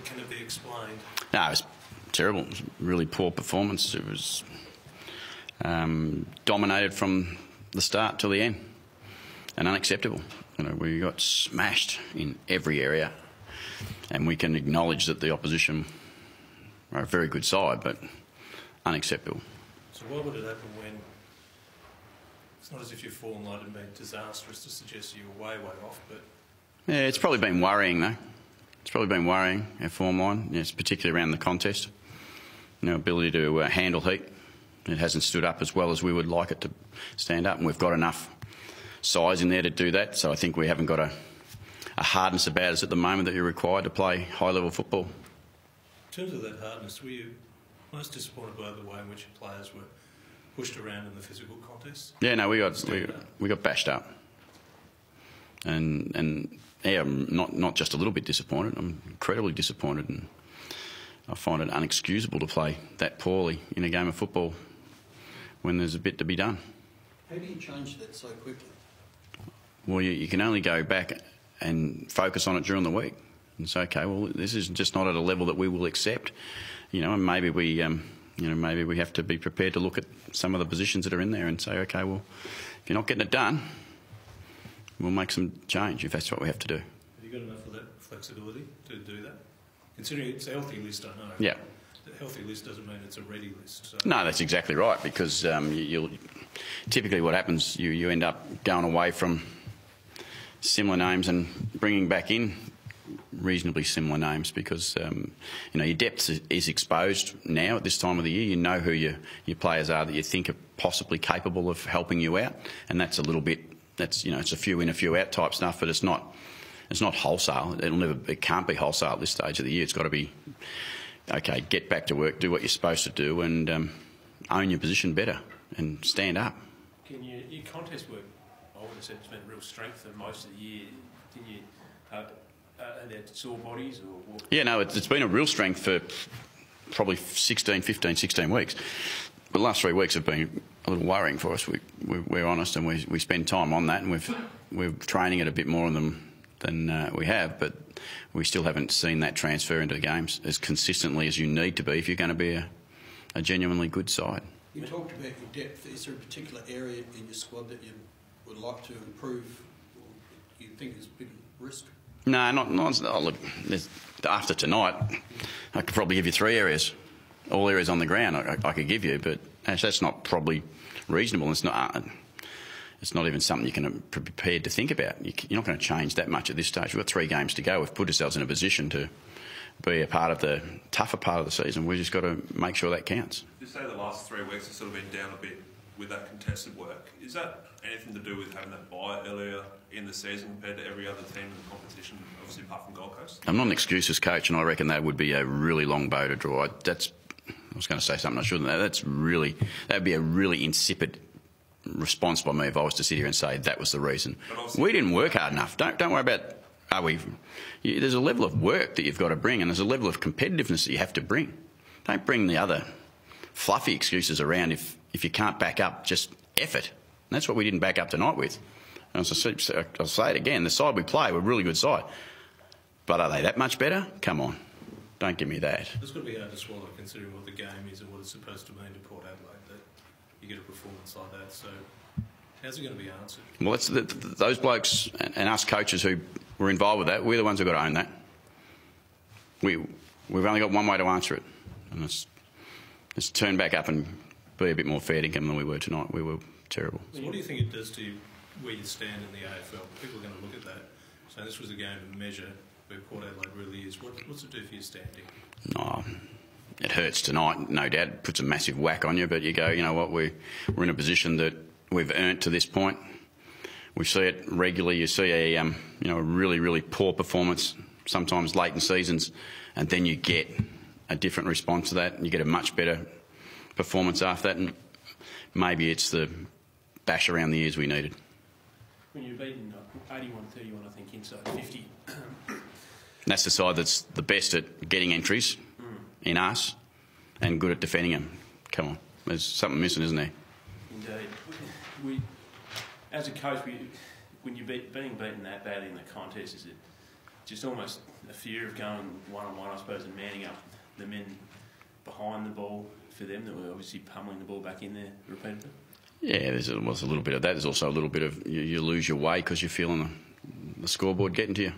can it be explained? No, it was terrible. It was a really poor performance. It was dominated from the start till the end, and unacceptable. We got smashed in every area, and we can acknowledge that the opposition are a very good side, but unacceptable. So why would it happen when it's not as if your form line had been disastrous to suggest you were way off, but... Yeah, it's probably been worrying, though. It's probably been worrying, our form line, yes, particularly around the contest. Ability to handle heat. It hasn't stood up as well as we would like it to stand up, and we've got enough size in there to do that, so I think we haven't got a hardness about us at the moment that you're required to play high-level football. In terms of that hardness, were you most disappointed by the way in which your players were pushed around in the physical contest? Yeah, no, we got bashed up, and yeah, I'm not just a little bit disappointed. I'm incredibly disappointed, and I find it unexcusable to play that poorly in a game of football when there's a bit to be done. How do you change that so quickly? Well, you can only go back and focus on it during the week and say, okay, well, this is just not at a level that we will accept, and maybe we, maybe we have to be prepared to look at some of the positions that are in there and say, okay, well, if you're not getting it done, we'll make some change if that's what we have to do. Have you got enough of that flexibility to do that? Considering it's a healthy list, I know. Yeah. A healthy list doesn't mean it's a ready list. So. No, that's exactly right, because you'll typically what happens, you end up going away from similar names and bringing back in reasonably similar names, because your depth is exposed now at this time of the year. You know who your players are that you think are possibly capable of helping you out, and that's a little bit, it's a few in, a few out type stuff, but it's not wholesale. It can't be wholesale at this stage of the year. It's got to be, okay, get back to work, do what you're supposed to do, and own your position better and stand up. Can your contest work, I would have said it's been a real strength for most of the year. Didn't you, are there sore bodies or what? Yeah, no, it's been a real strength for probably 16 weeks. But the last 3 weeks have been a little worrying for us. We're honest, and we spend time on that, and we're training it a bit more than we have, but we still haven't seen that transfer into the games as consistently as you need to be if you're going to be a genuinely good side. You talked about your depth. Is there a particular area in your squad that you would like to improve, or you think is a big risk? No, not. Oh, look, after tonight, I could probably give you 3 areas. All areas on the ground I could give you, but that's not probably reasonable. It's not even something you can be prepared to think about. You're not going to change that much at this stage. We've got 3 games to go. We've put ourselves in a position to be a part of the tougher part of the season. We've just got to make sure that counts. You say the last 3 weeks have sort of been down a bit with that contested work. Is that anything to do with having that bye earlier in the season compared to every other team in the competition, obviously apart from Gold Coast? I'm not an excuses coach, and I reckon that would be a really long bow to draw. I was going to say something I shouldn't. That would be a really insipid response by me if I was to sit here and say that was the reason. We didn't work hard enough. Don't worry about there's a level of work that you've got to bring, and there's a level of competitiveness that you have to bring. Don't bring the other fluffy excuses around if you can't back up just effort. And that's what we didn't back up tonight with. And I'll say it again, the side we play, we're a really good side. But are they that much better? Come on. Don't give me that. It's got to be hard to swallow considering what the game is and what it's supposed to mean to Port Adelaide, that you get a performance like that. So how's it going to be answered? Well, those blokes and us coaches who were involved with that, we're the ones who've got to own that. We've only got one way to answer it, and let's turn back up and be a bit more fair dinkum than we were tonight. We were terrible. So what do you think it does to you where you stand in the AFL? People are going to look at that. So this was a game of measure where Port Adelaide really is. What's it do for your standing? Oh, it hurts tonight, no doubt. It puts a massive whack on you, but you go, you know what, we're in a position that we've earned to this point. We see it regularly. You see a really, really poor performance, sometimes late in seasons, and then you get a different response to that, and you get a much better performance after that, and maybe it's the bash around the ears we needed. When you're beating 81-31, I think, inside 50... That's the side that's the best at getting entries in us and good at defending them. Come on, there's something missing, isn't there? As a coach, when you're being beaten that badly in the contest, is it just almost a fear of going one-on-one, I suppose, and manning up the men behind the ball for them that were obviously pummelling the ball back in there repeatedly? Yeah, was a little bit of that. There's also a little bit of you lose your way because you're feeling the scoreboard getting to you,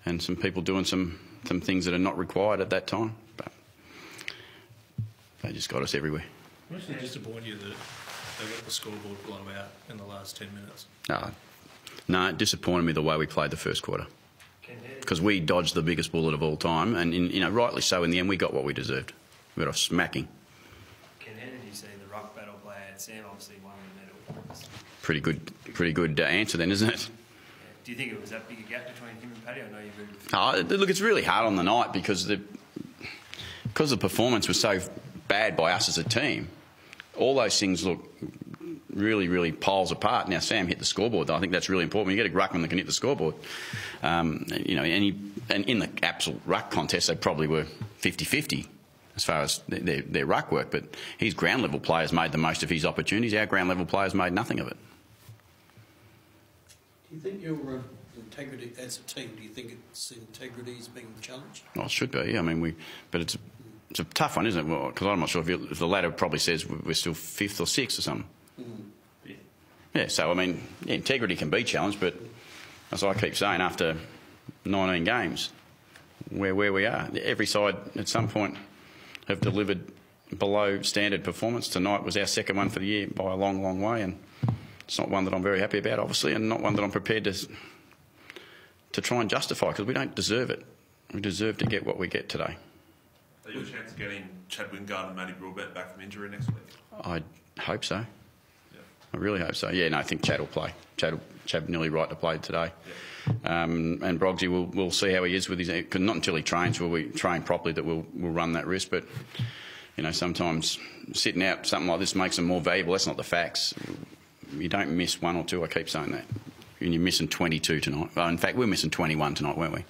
and some people doing some things that are not required at that time. But they just got us everywhere. Does it disappoint you that they let the scoreboard blow out in the last 10 minutes? No, it disappointed me the way we played the first quarter. Because we dodged the biggest bullet of all time, and rightly so. In the end, we got what we deserved. We got a smacking. Ken, how did you see the ruck battle play out? Sam obviously won the medal. Pretty good answer then, isn't it? Yeah. Do you think it was that big a gap between him and Paddy? I know you moved. Look, it's really hard on the night because the performance was so bad by us as a team. All those things look really, really poles apart. Now, Sam hit the scoreboard. I think that's really important. When you get a ruckman that can hit the scoreboard, and in the absolute ruck contest, they probably were 50-50 as far as their ruck work. But his ground level players made the most of his opportunities. Our ground level players made nothing of it. Do you think your integrity as a team? Do you think its integrity is being challenged? Well, it should be. I mean, but it's a tough one, isn't it? Because I'm not sure if the ladder probably says we're still 5th or 6th or something. Yeah, so I mean, integrity can be challenged, but as I keep saying, after 19 games, where we are, every side at some point have delivered below standard performance. Tonight was our second one for the year by a long, long way, and it's not one that I'm very happy about, obviously, and not one that I'm prepared to try and justify because we don't deserve it. We deserve to get what we get today. Are you a chance of getting Chad Wingard and Matty Broadbent back from injury next week? I hope so. I really hope so. Yeah, no, I think Chad will play. Chad nearly right to play today. Yeah. And Brogsy, we'll see how he is with his... Cause not until he trains will we train properly that we'll run that risk. But, sometimes sitting out something like this makes them more valuable. That's not the facts. You don't miss one or two, I keep saying that. And you're missing 22 tonight. Well, in fact, we're missing 21 tonight, weren't we?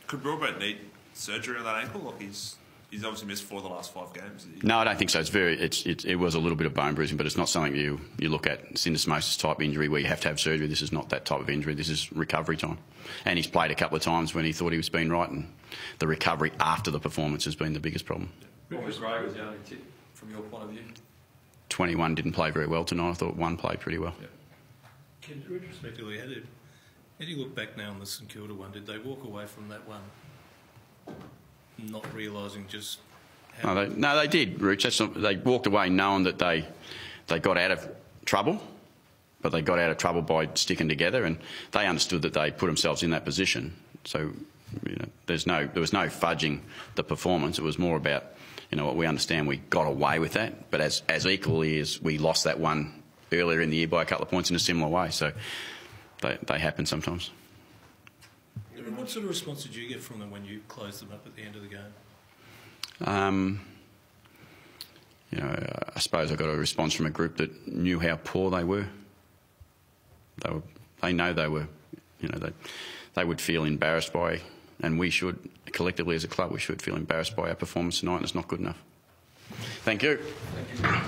Could Broadbent need surgery on that ankle? Like he's obviously missed 4 of the last 5 games. No, I don't think so. It was a little bit of bone bruising, but it's not something you look at syndesmosis type injury where you have to have surgery. This is not that type of injury. This is recovery time. And he's played a couple of times when he thought he was being right, and the recovery after the performance has been the biggest problem. What was Ray was the only tip from your point of view? 21 didn't play very well tonight. I thought 1 played pretty well. Yeah. Ken, retrospectively, how do you look back now on the St Kilda one? Did they walk away from that one not realising just how... No, they did, Rooch. They walked away knowing that they got out of trouble, but they got out of trouble by sticking together, and they understood that they put themselves in that position. So, there was no fudging the performance. It was more about, what we understand we got away with that, but as equally as we lost that one earlier in the year by a couple of points in a similar way. So, they happen sometimes. What sort of response did you get from them when you closed them up at the end of the game? I suppose I got a response from a group that knew how poor they were. They know they were, they would feel embarrassed by, and we should, collectively as a club, we should feel embarrassed by our performance tonight, and it's not good enough. Thank you. Thank you.